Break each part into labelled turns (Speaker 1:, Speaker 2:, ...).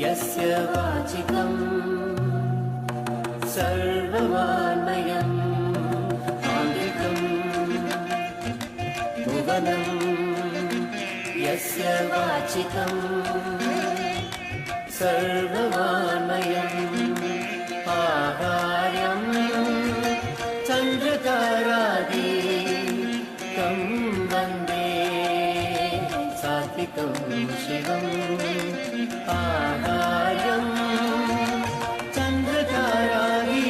Speaker 1: यस्य वाचिकं सर्ववाङ्मयम् आङ्गिकं भुवनं यस्य वाचिकं सर्ववाङ्मयम् आहार्यं चन्द्रतारादिकं वन्दे सात्विकं शिवम् आहार्यं चन्द्रतारादिकं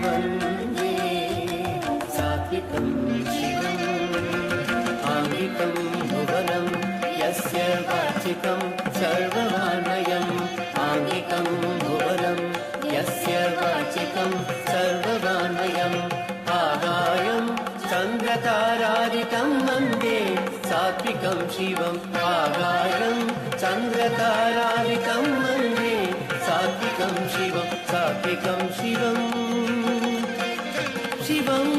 Speaker 1: वन्दे सात्विकं शिवम् आङ्गिकं भुवनं यस्य वाचिकं सर्ववाङ्मयम् आङ्गिकं भुवनं यस्य वाचिकं सर्ववाङ्मयम् आहार्यं चन्द्रतारादिकं वन्दे सात्विकं शिवम् आहार्यं चन्द्रतारादिकं वन्दे सात्विकं शिवम् सात्विकं शिवम् शिवम्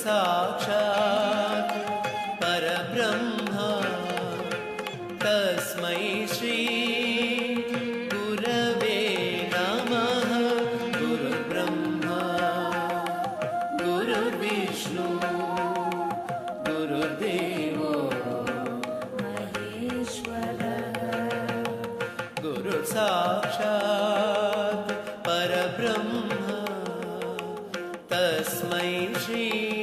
Speaker 1: साक्षात् परब्रह्म तस्मै श्री गुरवे नमः गुरुर्ब्रह्मा गुरुर्विष्णु गुरुर्देवो महेश्वरः गुरुः साक्षात् परब्रह्म तस्मै श्री